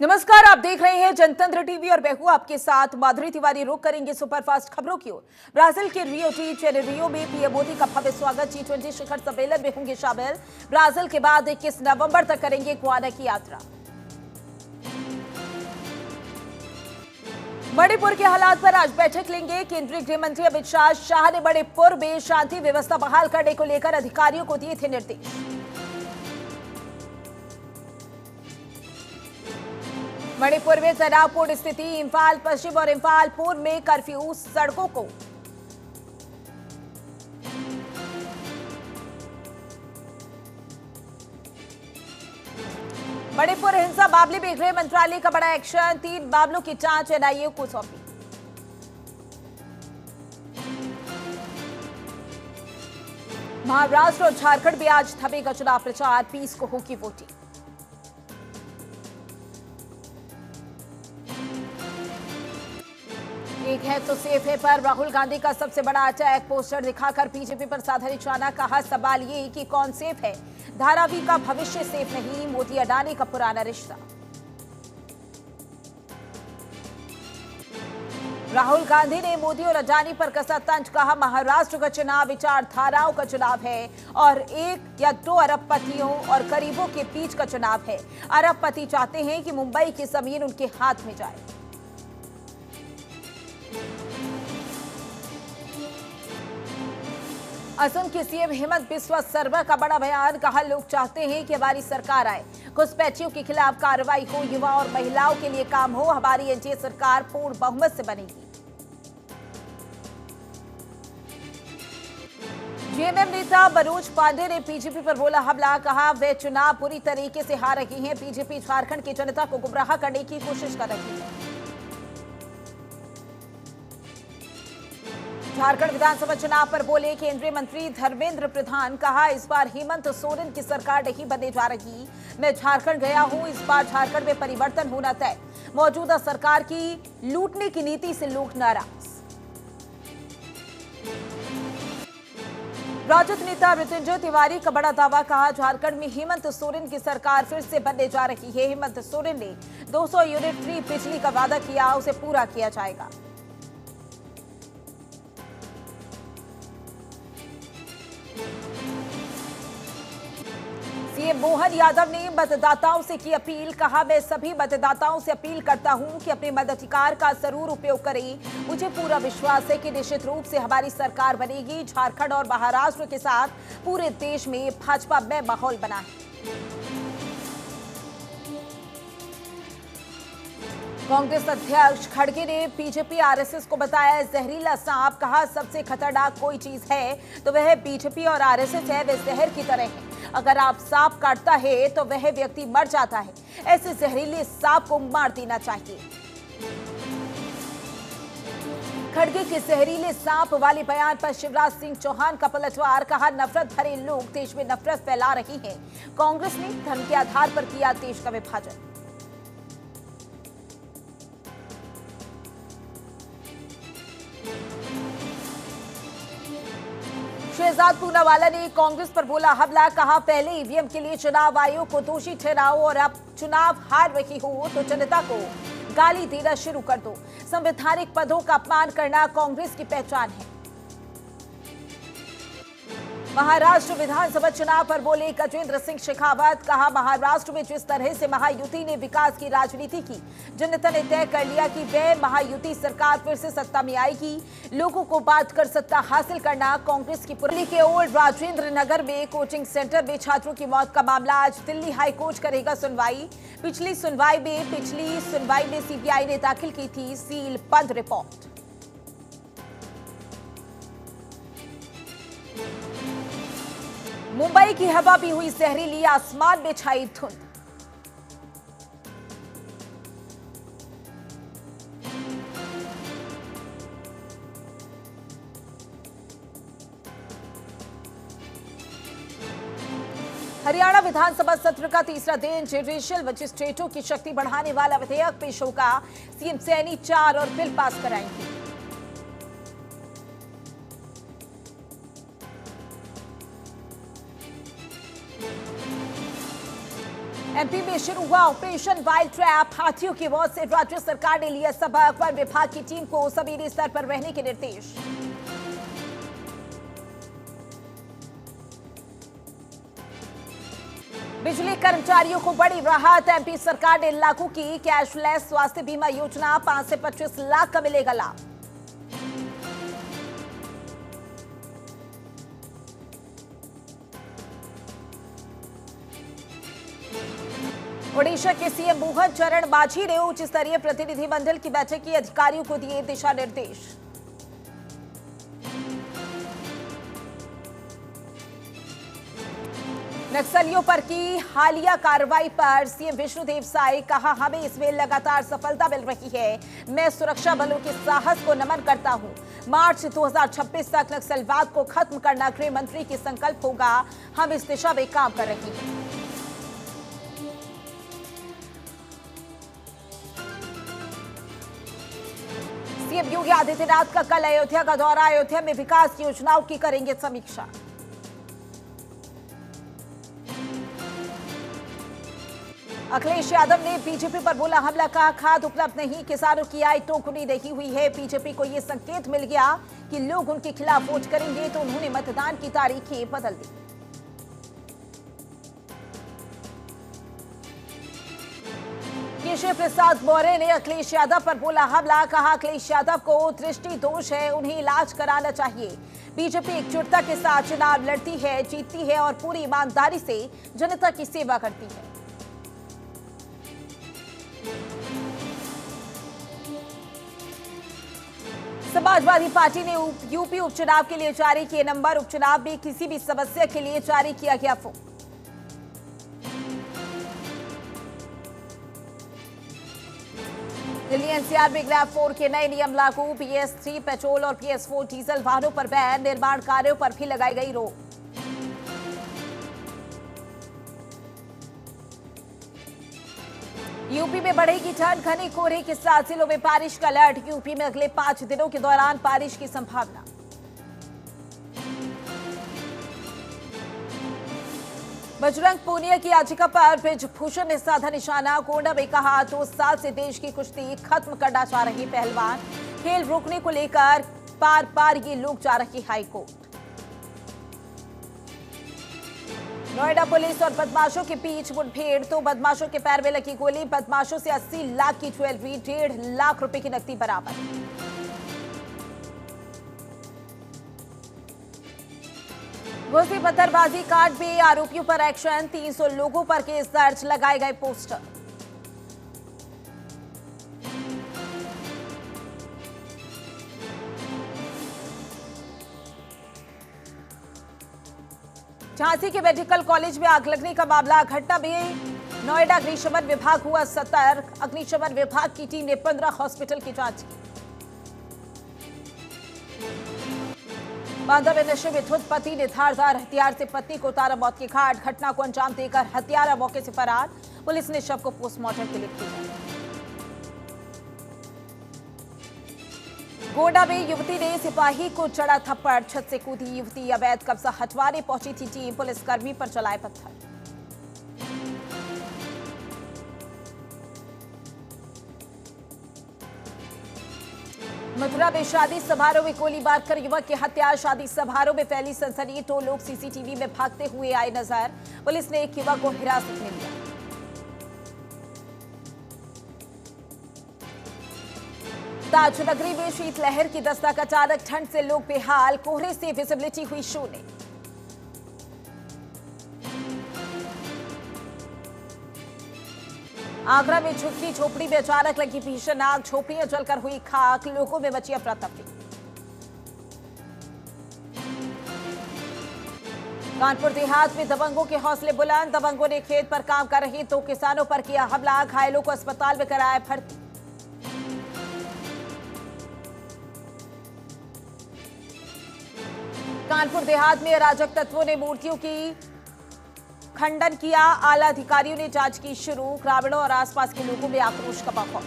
नमस्कार, आप देख रहे हैं जनतंत्र टीवी और मैं हूं आपके साथ माधुरी तिवारी। रुक करेंगे सुपरफास्ट खबरों की ओर। ब्राजील के रियो टी जेनेरियो में पीएम मोदी का भव्य स्वागत। G20 शिखर सम्मेलन में होंगे शामिल। ब्राजील के बाद 21 नवंबर तक करेंगे ग्वाना की यात्रा। मणिपुर के हालात पर आज बैठक लेंगे केंद्रीय गृह मंत्री अमित शाह। शाह ने मणिपुर में शांति व्यवस्था बहाल करने को लेकर अधिकारियों को दिए थे निर्देश। मणिपुर में तनावपूर्ण स्थिति। इम्फाल पश्चिम और इम्फाल पूर्व में कर्फ्यू। सड़कों को मणिपुर हिंसा मामले में गृह मंत्रालय का बड़ा एक्शन। 3 मामलों की जांच एनआईए को सौंपी। महाराष्ट्र और झारखंड में आज थमेगा चुनाव प्रचार। 20 को होगी वोटिंग। एक है तो सेफ है पर राहुल गांधी का सबसे बड़ा अटैक। पोस्टर दिखाकर बीजेपी पर साधा निशाना। कहा सवाल ये कि कौन सेफ है। धारावी का भविष्य सेफ नहीं। मोदी अडानी का पुराना रिश्ता। राहुल गांधी ने मोदी और अडानी पर कसा तंज। कहा महाराष्ट्र का चुनाव विचारधाराओं का चुनाव है और 1 या 2 अरबपतियों और गरीबों के बीच का चुनाव है। अरबपति चाहते हैं कि मुंबई की जमीन उनके हाथ में जाए। असम के सीएम हेमंत बिस्वा सर्मा का बड़ा बयान। कहा लोग चाहते हैं कि हमारी सरकार आए, घुसपैठियों के खिलाफ कार्रवाई हो, युवा और महिलाओं के लिए काम हो। हमारी एनडीए सरकार पूर्ण बहुमत से बनेगी। जेएमएम नेता मनोज पांडे ने बीजेपी पर बोला हमला। कहा वे चुनाव बुरी तरीके से हार रही हैं। बीजेपी झारखंड की जनता को गुमराह करने की कोशिश कर रही है। झारखंड विधानसभा चुनाव पर बोले केंद्रीय मंत्री धर्मेंद्र प्रधान। कहा इस बार हेमंत सोरेन की सरकार नहीं बनने जा रही। मैं झारखंड गया हूं, इस बार झारखंड में परिवर्तन होना तय। मौजूदा सरकार की लूटने की नीति से लोग नाराज। राजद नेता मृत्युंजय तिवारी का बड़ा दावा। कहा झारखंड में हेमंत सोरेन की सरकार फिर से बनने जा रही है। हेमंत सोरेन ने 200 यूनिट फ्री बिजली का वादा किया, उसे पूरा किया जाएगा। सीएम मोहन यादव ने मतदाताओं से की अपील। कहा मैं सभी मतदाताओं से अपील करता हूं कि अपने मताधिकार का जरूर उपयोग करें। मुझे पूरा विश्वास है कि निश्चित रूप से हमारी सरकार बनेगी। झारखंड और महाराष्ट्र के साथ पूरे देश में भाजपा में माहौल बना है। कांग्रेस अध्यक्ष खड़गे ने बीजेपी आरएसएस को बताया जहरीला सांप। कहा सबसे खतरनाक कोई चीज है तो वह बीजेपी और आरएसएस है। वे जहर की तरह है। अगर आप सांप काटता है तो वह व्यक्ति मर जाता है। ऐसे जहरीले सांप को मार देना चाहिए। खड़गे के जहरीले सांप वाले बयान पर शिवराज सिंह चौहान का पलटवार। कहा नफरत भरे लोग देश में नफरत फैला रही हैं। कांग्रेस ने धर्म के आधार पर किया देश का विभाजन। शहजाद पूनावाला ने कांग्रेस पर बोला हमला। कहा पहले ईवीएम के लिए चुनाव आयोग को दोषी ठहराओ और अब चुनाव हार रही हो तो जनता को गाली देना शुरू कर दो। संवैधानिक पदों का अपमान करना कांग्रेस की पहचान है। महाराष्ट्र विधानसभा चुनाव पर बोले गजेंद्र सिंह शेखावत। कहा महाराष्ट्र में जिस तरह से महायुति ने विकास की राजनीति की, जनता ने तय कर लिया कि वह महायुति सरकार फिर से सत्ता में आएगी। लोगों को बांट कर सत्ता हासिल करना कांग्रेस की दिल्ली के ओल्ड राजेंद्र नगर में कोचिंग सेंटर में छात्रों की मौत का मामला। आज दिल्ली हाईकोर्ट करेगा सुनवाई। पिछली सुनवाई में सीबीआई ने दाखिल की थी सील बंद रिपोर्ट। मुंबई की हवा भी हुई जहरीली। आसमान में छाई धुंध। हरियाणा विधानसभा सत्र का तीसरा दिन। जुडिशियल मजिस्ट्रेटों की शक्ति बढ़ाने वाला विधेयक पेश होगा। सीएम सैनी 4 और बिल पास कराएंगे। एमपी में शुरू हुआ ऑपरेशन वाइल्ड ट्रैप। हाथियों की मौत से राज्य सरकार ने लिया सबक। वन विभाग की टीम को जमीनी स्तर पर रहने के निर्देश। बिजली कर्मचारियों को बड़ी राहत। एमपी सरकार ने लागू की कैशलेस स्वास्थ्य बीमा योजना। 5 से 25 लाख का मिलेगा लाभ। ओडिशा के सीएम मोहन चरण मांझी ने उच्च स्तरीय प्रतिनिधिमंडल की बैठक की अधिकारियों को दिए दिशा निर्देश। नक्सलियों पर की हालिया कार्रवाई पर सीएम विष्णुदेव साय कहा, हमें इसमें लगातार सफलता मिल रही है। मैं सुरक्षा बलों के साहस को नमन करता हूं। मार्च 2026 तक नक्सलवाद को खत्म करना गृह मंत्री की संकल्प होगा। हम इस दिशा में काम कर रहे हैं। सीएम योगी आदित्यनाथ का कल अयोध्या का दौरा। अयोध्या में विकास योजनाओं की करेंगे समीक्षा। अखिलेश यादव ने बीजेपी पर बोला हमला। कहा, खाद उपलब्ध नहीं, किसानों की आय टोकरी नहीं हुई है। बीजेपी को यह संकेत मिल गया कि लोग उनके खिलाफ वोट करेंगे, तो उन्होंने मतदान की तारीखें बदल दी। केशव प्रसाद मौर्य ने अखिलेश यादव पर बोला हमला। कहा, अखिलेश यादव को दृष्टि दोष है, उन्हें इलाज कराना चाहिए। बीजेपी एकजुटता के साथ चुनाव लड़ती है, जीतती है और पूरी ईमानदारी से जनता की सेवा करती है। समाजवादी पार्टी ने यूपी उपचुनाव के लिए जारी किए नंबर। उपचुनाव में किसी भी समस्या के लिए जारी किया गया फोन। दिल्ली एनसीआर में ग्रैब 4 के नए नियम लागू। PS3 पेट्रोल और PS4 डीजल वाहनों पर बैन। निर्माण कार्यों पर भी लगाई गई रोक। यूपी में बढ़ेगी ठंड। घने कोहरे के साथ जिलों में बारिश का अलर्ट। यूपी में अगले 5 दिनों के दौरान बारिश की संभावना। बजरंग पूनिया की याचिका पर ब्रिजभूषण ने साधा निशाना। गोंडा में कहा, 2 साल से देश की कुश्ती खत्म करना चाह रहे पहलवान। खेल रोकने को लेकर बार बार ये लोग जा रहे हाईकोर्ट। नोएडा पुलिस और बदमाशों के बीच मुठभेड़। 2 बदमाशों के पैर में लगी गोली। बदमाशों से 80 लाख की ज्वेलरी, 1.5 लाख रुपए की नकदी बरामद। घोसी पत्थरबाजी कांड में आरोपियों पर एक्शन। 300 लोगों पर केस दर्ज। लगाए गए पोस्टर। झांसी के मेडिकल कॉलेज में आग लगने का मामला। घटना में नोएडा अग्निशमन विभाग हुआ सतर्क। अग्निशमन विभाग की टीम ने 15 हॉस्पिटल की जांच की। बांदा में नशे में धुत पति ने धारदार हथियार से पत्नी को उतारा मौत के घाट। घटना को अंजाम देकर हत्यारा मौके से फरार। पुलिस ने शव को पोस्टमार्टम के लिए भेजा। गोंडा में युवती ने सिपाही को चढ़ा थप्पड़। छत से कूदी युवती। अवैध कब्जा हटवाने पहुंची थी टीम। पुलिसकर्मी पर चलाए पत्थर। मथुरा में शादी समारोह में गोली मारकर युवक की हत्या। शादी समारोह में फैली सनसनी। 2 लोग सीसीटीवी में भागते हुए आए नजर। पुलिस ने एक युवक को हिरासत में लिया। ताजनगरी में शीतलहर की दस्तक। अचानक ठंड से लोग बेहाल। कोहरे से विजिबिलिटी हुई शून्य। आगरा में झुग्गी झोपड़ी में अचानक लगी भीषण आग। झोपड़ियां जलकर हुई खाक। लोगों में मची अफरा-तफरी। कानपुर देहात में दबंगों के हौसले बुलंद। दबंगों ने खेत पर काम कर रहे 2 किसानों पर किया हमला। घायलों को अस्पताल में कराया भर्ती। कानपुर देहात में अराजक तत्वों ने मूर्तियों की खंडन किया। आला अधिकारियों ने जांच की शुरू। ग्रामीणों और आसपास के लोगों में आक्रोश का माहौल।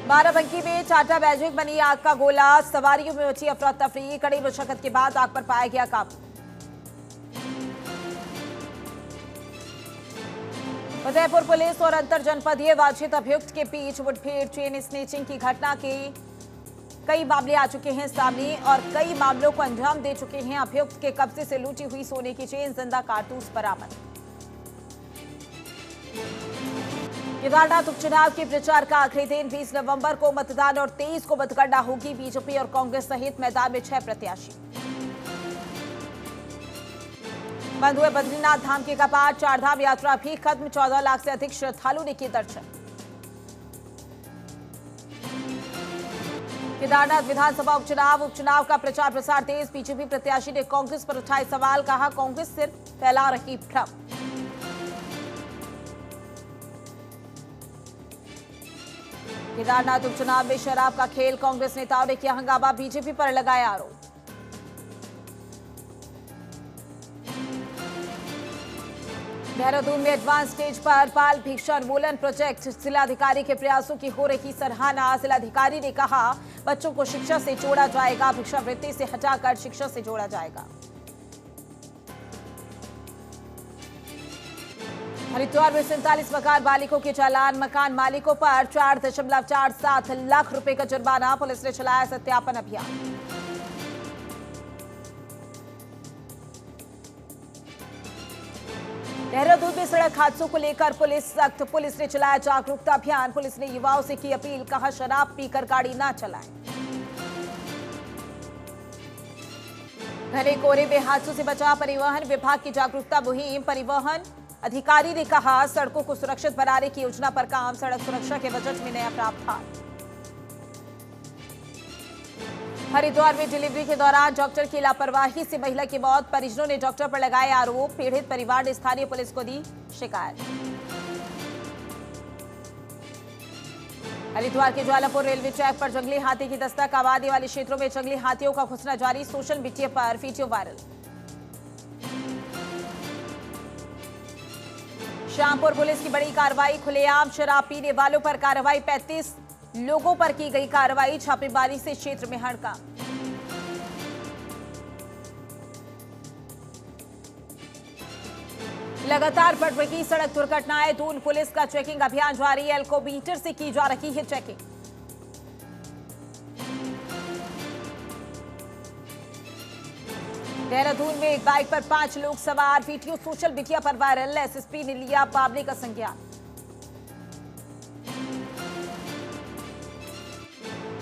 बाराबंकी में टाटा मैजिक बनी आग का गोला। सवारियों में मची अफरा तफरी। कड़ी मशक्कत के बाद आग पर पाया गया काबू। उदयपुर पुलिस और अंतर जनपदीय वांछित अभियुक्त के बीच मुठभेड़, चेन स्नेचिंग की घटना के कई मामले आ चुके हैं सामने और कई मामलों को अंजाम दे चुके हैं। अभियुक्त के कब्जे से लूटी हुई सोने की चेन, जिंदा कारतूस बरामद। केदारनाथ उपचुनाव के प्रचार का आखिरी दिन 20 नवंबर को मतदान और 23 को मतगणना होगी। बीजेपी और कांग्रेस सहित मैदान में 6 प्रत्याशी। बंद हुए बद्रीनाथ धाम के कपाट, चारधाम यात्रा भी खत्म। 14 लाख से अधिक श्रद्धालु ने किए दर्शन। केदारनाथ विधानसभा उपचुनाव का प्रचार प्रसार तेज। बीजेपी प्रत्याशी ने कांग्रेस पर उठाए सवाल, कहा कांग्रेस सिर्फ फैला रही भ्रम। केदारनाथ उपचुनाव में शराब का खेल, कांग्रेस नेताओं ने किया हंगामा, बीजेपी पर लगाया आरोप। देहरादून में एडवांस स्टेज पर बाल भिक्षा उन्मूलन प्रोजेक्ट, जिलाधिकारी के प्रयासों की हो रही सराहना। जिलाधिकारी ने कहा बच्चों को शिक्षा से जोड़ा जाएगा, भिक्षावृत्ति से हटाकर शिक्षा से जोड़ा जाएगा। हरिद्वार में 47 मकान मालिकों के चालान, मकान मालिकों पर 4.47 लाख रुपए का जुर्माना। पुलिस ने चलाया सत्यापन अभियान। देहरादून में सड़क हादसों को लेकर पुलिस सख्त, पुलिस ने चलाया जागरूकता अभियान। पुलिस ने युवाओं से की अपील, कहा शराब पीकर गाड़ी ना चलाएं। घने कोहरे में हादसों से बचा परिवहन विभाग की जागरूकता मुहिम। परिवहन अधिकारी ने कहा सड़कों को सुरक्षित बनाने की योजना पर काम। सड़क सुरक्षा के बजट में नया प्रावधान। हरिद्वार में डिलीवरी के दौरान डॉक्टर की लापरवाही से महिला की मौत, परिजनों ने डॉक्टर पर लगाए आरोप। पीड़ित परिवार ने स्थानीय पुलिस को दी शिकायत। हरिद्वार के ज्वालापुर रेलवे ट्रैक पर जंगली हाथी की दस्तक, आबादी वाले क्षेत्रों में जंगली हाथियों का घुसना जारी। सोशल मीडिया पर वीडियो वायरल। श्यामपुर पुलिस की बड़ी कार्रवाई, खुलेआम शराब पीने वालों पर कार्रवाई। 35 लोगों पर की गई कार्रवाई। छापेमारी से क्षेत्र में हड़कंप। लगातार बढ़ रही सड़क दुर्घटनाएं, दून पुलिस का चेकिंग अभियान जारी। एल्कोमीटर से की जा रही है चेकिंग। देहरादून में एक बाइक पर 5 लोग सवार, वीडियो सोशल मीडिया पर वायरल। एसएसपी ने लिया मामले का संज्ञान।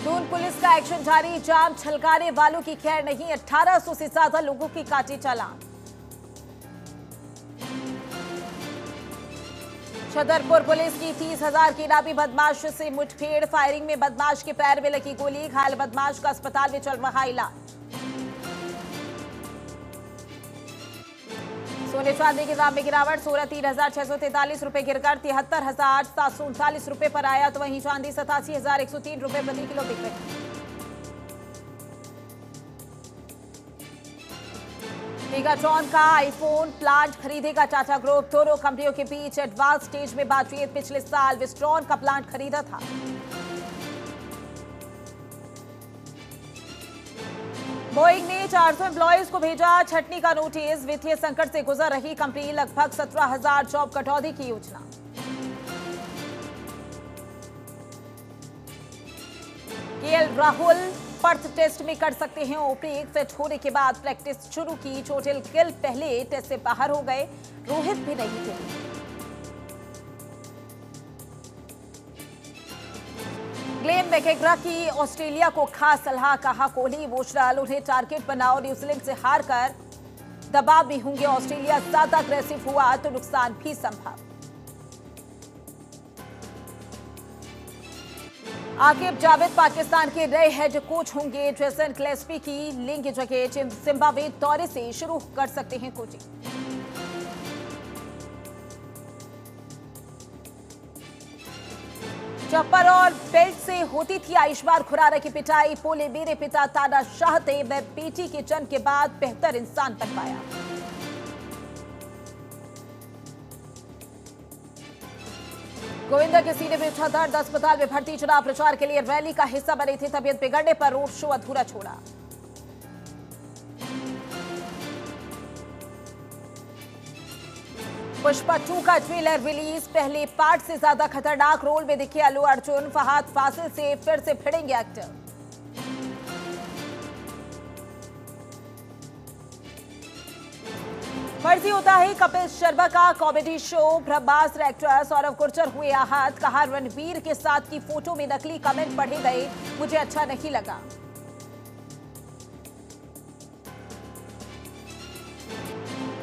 दून पुलिस का एक्शन जारी, जाम छलकाने वालों की खैर नहीं। 1800 से ज्यादा लोगों की काटे चालान। छतरपुर पुलिस की 30,000 की इनामी बदमाश से मुठभेड़, फायरिंग में बदमाश के पैर में लगी गोली। घायल बदमाश का अस्पताल में चल रहा इलाज। सोने चांदी के दाम में गिरावट, 16,3,643 रुपए गिरकर 73,739 रुपए पर आया। तो वहीं चांदी 87,103 रुपए प्रति किलो बिक रही। मेगाट्रॉन का आईफोन प्लांट खरीदेगा टाटा ग्रुप। दोनों कंपनियों के बीच एडवांस स्टेज में बातचीत। पिछले साल विस्ट्रॉन का प्लांट खरीदा था। बोइंग ने 400 एम्प्लॉयज को भेजा छटनी का नोटिस। वित्तीय संकट से गुजर रही कंपनी, लगभग 17,000 जॉब कटौती की योजना। केएल राहुल पर्थ टेस्ट में कर सकते हैं ओपनिंग। फिट होने के बाद प्रैक्टिस शुरू की। चोटिल गिल पहले टेस्ट से बाहर हो गए, रोहित भी नहीं खेले। ग्लेन मैकग्रा की ऑस्ट्रेलिया को खास सलाह, कहा कोहली इमोशनल, उन्हें टारगेट बनाओ। न्यूजीलैंड से हारकर दबाव में होंगे ऑस्ट्रेलिया, ज्यादा अग्रेसिव हुआ तो नुकसान भी संभव। आकिब जावेद पाकिस्तान के नए हेड कोच होंगे। जेसन क्लेस्पी की लेंगे जगह। जिम्बाब्वे दौरे से शुरू कर सकते हैं कोचिंग। चप्पल और बेल्ट से होती थी आयुष्मान खुराना की पिटाई। बोले मेरे पिता तानाशाह थे, मैं बेटी के जन्म के बाद बेहतर इंसान बन पाया। गोविंदा के सीने में उठा दर्द, अस्पताल में भर्ती। चुनाव प्रचार के लिए रैली का हिस्सा बने थे, तबीयत बिगड़ने पर रोड शो अधूरा छोड़ा। पुष्पा 2 का ट्रेलर रिलीज। पहले पार्ट से ज्यादा खतरनाक रोल में दिखे अल्लू अर्जुन। फहद फासिल से फिर से भिड़ेंगे एक्टर। फर्जी होता है कपिल शर्मा का कॉमेडी शो। ब्रह्मास्त्र एक्टर सौरव गुर्जर हुए आहत। कहा रणवीर के साथ की फोटो में नकली कमेंट पढ़े गए, मुझे अच्छा नहीं लगा।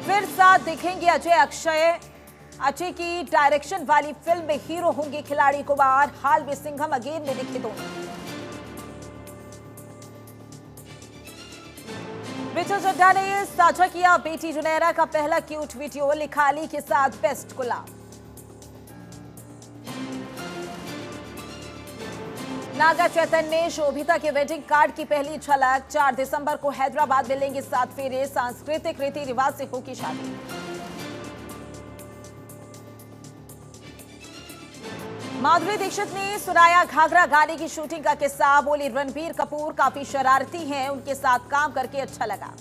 फिर साथ दिखेंगे अजय अक्षय। अजय की डायरेक्शन वाली फिल्म में हीरो होंगे खिलाड़ी कुमार। हाल में सिंघम अगेन में दिखे दोनों। ऋचा चड्ढा ने साझा किया बेटी जुनैरा का पहला क्यूट वीडियो। लिखा अली के साथ बेस्ट गुलाब। नागा चैतन्य ने शोभिता के वेडिंग कार्ड की पहली झलक। 4 दिसंबर को हैदराबाद में लेंगे 7 फेरे। सांस्कृतिक रीति रिवाज से होगी शादी। माधुरी दीक्षित ने सुनाया घाघरा गाने की शूटिंग का किस्सा। बोली रणबीर कपूर काफी शरारती हैं, उनके साथ काम करके अच्छा लगा।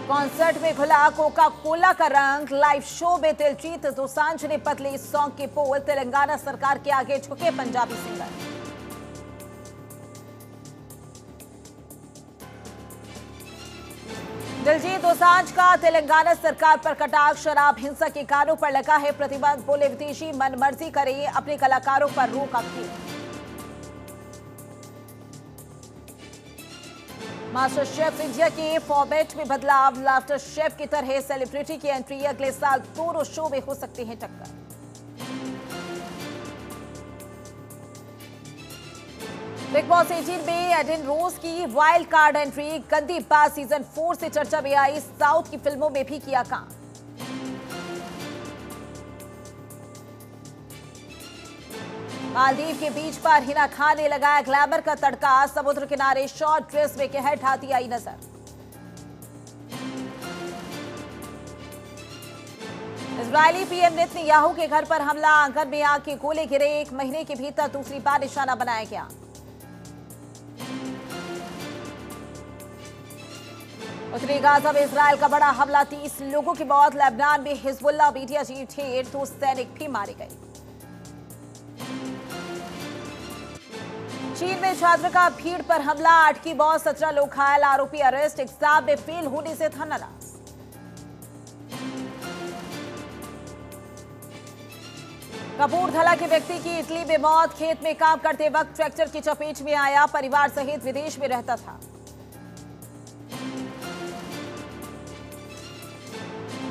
कॉन्सर्ट में घुला कोका कोला का रंग। लाइव शो में दिलजीत दोसांझ ने बदले सॉन्ग के बोल। तेलंगाना सरकार के आगे झुके पंजाबी सिंगर। दिलजीत दोसांझ का तेलंगाना सरकार पर कटाक्ष। शराब हिंसा के गानों पर लगा है प्रतिबंध। बोले विदेशी मनमर्जी करे, अपने कलाकारों पर रोक रखी। मास्टर शेफ इंडिया के फॉर्मेट में बदलाव। लाफ्टर शेफ की तरह सेलिब्रिटी की एंट्री। अगले साल दोनों शो में हो सकते हैं टक्कर। बिग बॉस 18 में एडन रोज की वाइल्ड कार्ड एंट्री। गंदी बात सीजन 4 से चर्चा में आई। साउथ की फिल्मों में भी किया काम। मालदीव के बीच पर हिना खान ने लगाया ग्लैमर का तड़का। समुद्र किनारे शॉर्ट ड्रेस में कहर ढाती आई नजर। इजरायली पीएम नेतन्याहू के घर पर हमला। आंगन में आग के गोले गिरे। 1 महीने के भीतर दूसरी बार निशाना बनाया गया। उत्तरी गाजा में इजरायल का बड़ा हमला। 30 लोगों की मौत। लेबनान में हिजबुल्लाह मीडिया चीफ ढेर। 2 सैनिक भी मारे गए। चीन में छात्र का भीड़ पर हमला। 8 की मौत, 17 लोग घायल। आरोपी अरेस्ट। एग्जाम में फेल होने से था नाराज। कपूरथला के व्यक्ति की इटली में मौत। खेत में काम करते वक्त ट्रैक्टर की चपेट में आया। परिवार सहित विदेश में रहता था।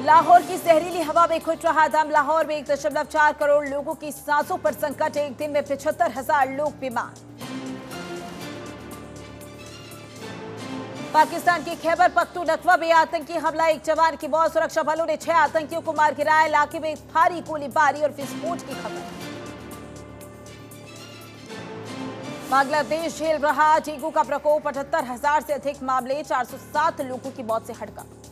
लाहौर की जहरीली हवा में घुट रहा दम। लाहौर में 1.4 करोड़ लोगों की सांसों पर संकट। एक दिन में 75,000 लोग बीमार। पाकिस्तान की खैबर पख्तूनख्वा में आतंकी हमला। 1 जवान की मौत। सुरक्षा बलों ने 6 आतंकियों को मार गिराया। इलाके में भारी गोलीबारी और विस्फोट की खबर। बांग्लादेश झेल रहा डेंगू का प्रकोप। 78,000 से अधिक मामले। 407 लोगों की मौत से हड़कंप।